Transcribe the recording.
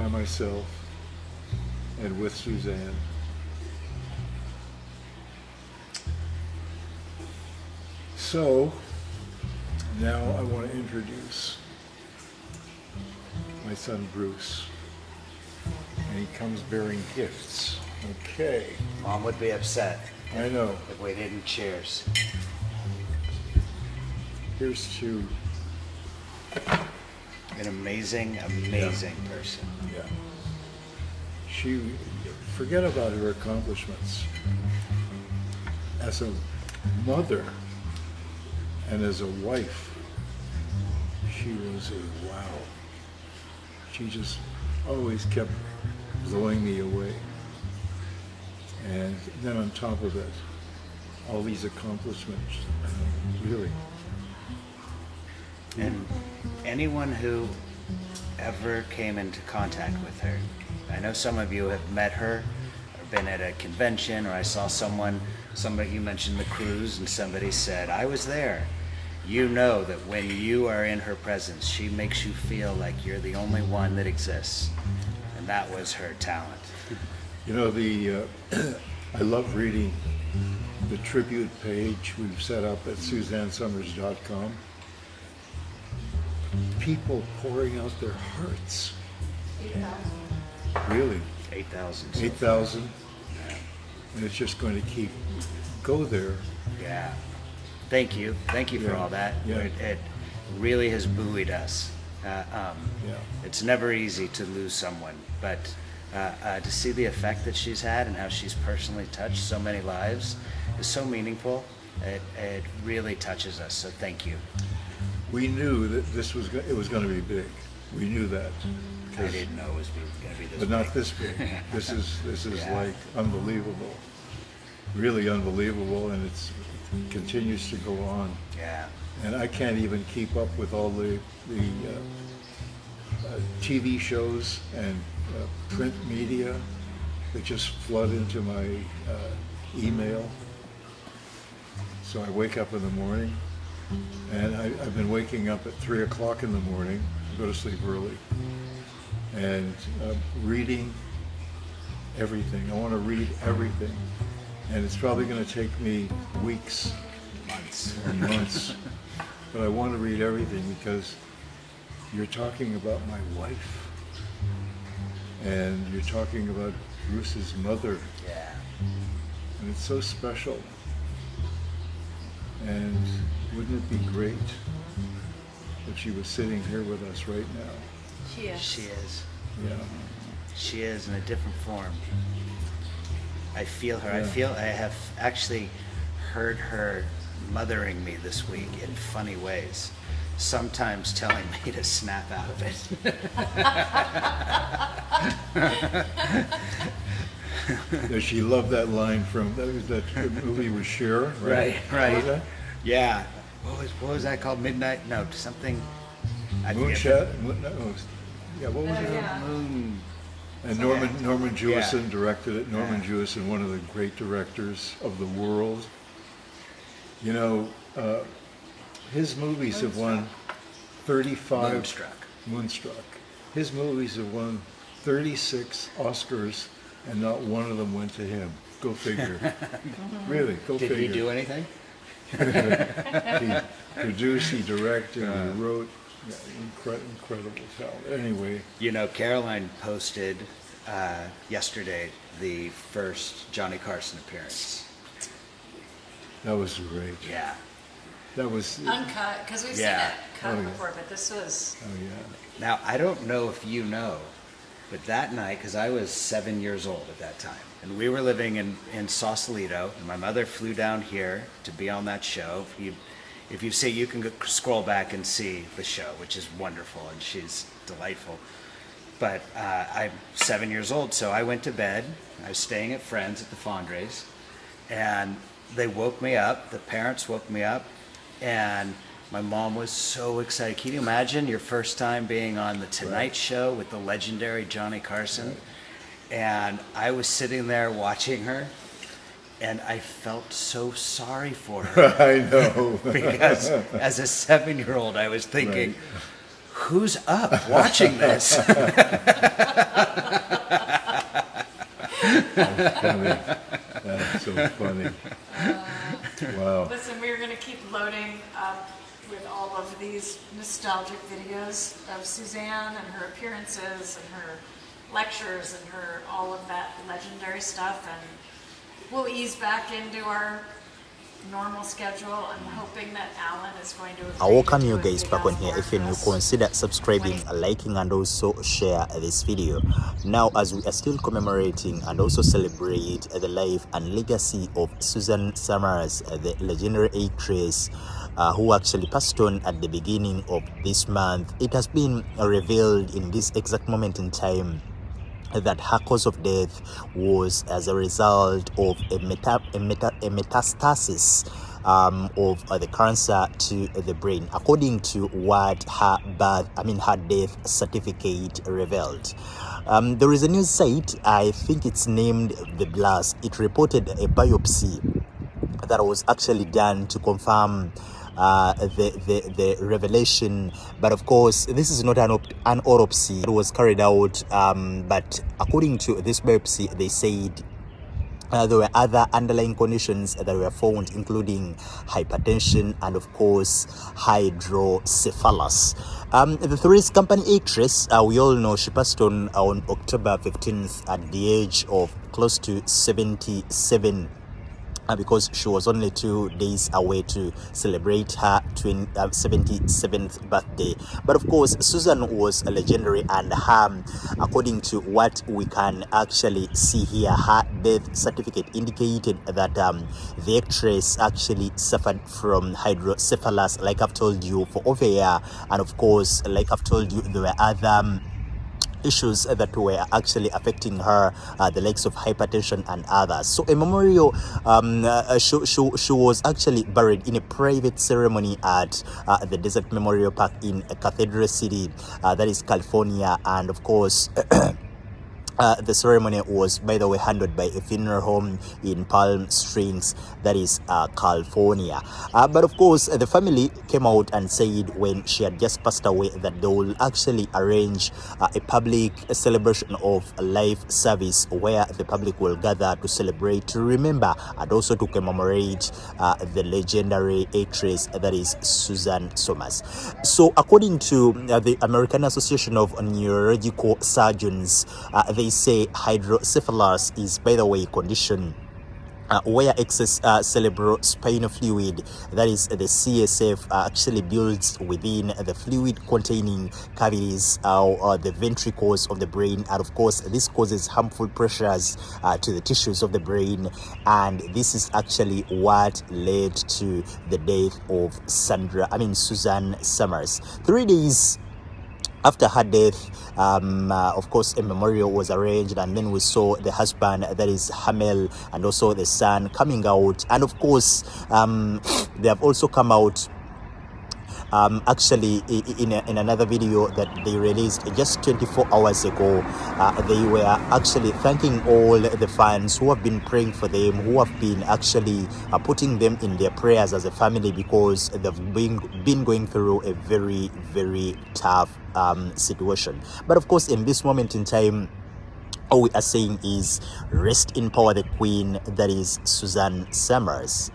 by myself and with Suzanne. So now I want to introduce my son Bruce, and he comes bearing gifts. Okay. Mom would be upset I know. if we didn't cheers. Here's to, An amazing person. yeah. She, forget about her accomplishments. As a mother and as a wife, she was a wow. She just always kept blowing me away. And then on top of it, all these accomplishments, really. And anyone who ever came into contact with her, I know some of you have met her or been at a convention, or I saw somebody, you mentioned the cruise, and somebody said, I was there. You know that when you are in her presence, she makes you feel like you're the only one that exists. And that was her talent. You know, I love reading the tribute page we've set up at SuzanneSomers.com. People pouring out their hearts. 8,000. Really? 8,000. 8,000. Yeah. And it's just going to go there. Yeah. Thank you. Thank you for Yeah. all that. Yeah. It really has buoyed us. Yeah. It's never easy to lose someone, but to see the effect that she's had and how she's personally touched so many lives is so meaningful. It really touches us, so thank you. We knew that it was going to be big. We knew that. I didn't know it was going to be this But big. not this big. This is Yeah. like unbelievable. Really unbelievable, and it continues to go on. Yeah. And I can't even keep up with all the TV shows and print media that just flood into my email. So I wake up in the morning, and I've been waking up at 3 o'clock in the morning, go to sleep early, and reading everything. I want to read everything. And it's probably going to take me weeks, months, but I want to read everything because you're talking about my wife, and you're talking about Bruce's mother, Yeah. and it's so special. And wouldn't it be great if she was sitting here with us right now? She is. She is. Yeah. She is in a different form. I feel her. Yeah. I have actually heard her mothering me this week in funny ways. Sometimes telling me to snap out of it. Does she love that line from that movie with Cher? Right. What was that? Yeah. What was that called? Midnight? No, something. I forget. Moonshot? Yeah, what was it? Yeah. Moon. And Norman Jewison Yeah. directed it. Norman Yeah. Jewison, one of the great directors of the world. You know, his movies have won 35... Moonstruck. His movies have won 36 Oscars, and not one of them went to him. Go figure. Really, go Did figure. he do anything? He produced, he directed, he wrote. Yeah, incredible talent. Anyway, You know, Caroline posted yesterday the first Johnny Carson appearance. that was great. Yeah. That was, Uncut, because we've Yeah. seen it cut Oh, yeah. before, but this was. oh yeah. Now, I don't know if you know, but that night, because I was 7 years old at that time, and we were living in Sausalito, and my mother flew down here to be on that show. If you see, you can scroll back and see the show, which is wonderful, and she's delightful. But I'm 7 years old, so I went to bed. I was staying at friends at the Fondres, and they woke me up. The parents woke me up, and my mom was so excited. Can you imagine your first time being on the Tonight Show with the legendary Johnny Carson? And I was sitting there watching her, and I felt so sorry for her. I know. Because as a 7-year-old, I was thinking, who's up watching this? funny. That's so funny. Wow. Listen, we're going to keep loading up with all of these nostalgic videos of Suzanne and her appearances and her lectures and her all of that legendary stuff, and we'll ease back into our normal schedule. I'm hoping that Alan is going to I welcome you guys back on here. If you're new, consider subscribing, liking, and also share this video. Now, as we are still commemorating and also celebrate the life and legacy of Suzanne Somers, the legendary actress who actually passed on at the beginning of this month, it has been revealed in this exact moment in time that her cause of death was as a result of a metastasis of the cancer to the brain, according to what her death certificate revealed. There is a news site, I think it's named The Blast. It reported a biopsy that was actually done to confirm the revelation, but of course this is not an autopsy. It was carried out, but according to this biopsy, they said there were other underlying conditions that were found, including hypertension and of course hydrocephalus. The Three's Company actress, we all know she passed on October 15th at the age of close to 77, because she was only 2 days away to celebrate her 77th birthday. But of course, Suzanne was a legendary, and according to what we can actually see here, her death certificate indicated that the actress actually suffered from hydrocephalus, like I've told you, for over a year. And of course, like I've told you, there were other issues that were actually affecting her, the likes of hypertension and others. So a memorial, she was actually buried in a private ceremony at the Desert Memorial Park in Cathedral City, that is California. And of course the ceremony was, by the way, handled by a funeral home in Palm Springs, that is California. But of course, the family came out and said when she had just passed away that they will actually arrange a public celebration of a life service where the public will gather to celebrate, to remember, and also to commemorate the legendary actress, that is Suzanne Somers. So according to the American Association of Neurological Surgeons, they say hydrocephalus is, by the way, a condition where excess cerebrospinal fluid, that is the CSF, actually builds within the fluid containing cavities or the ventricles of the brain. And of course, this causes harmful pressures to the tissues of the brain, and this is actually what led to the death of Suzanne Somers. 3 days after her death, of course, a memorial was arranged, and then we saw the husband, that is Hamel, and also the son coming out. And of course, they have also come out actually in another video that they released just 24 hours ago. They were actually thanking all the fans who have been praying for them, who have been actually putting them in their prayers as a family, because they've been going through a very, very tough situation. But of course, in this moment in time, all we are saying is rest in power, the queen, that is Suzanne Somers.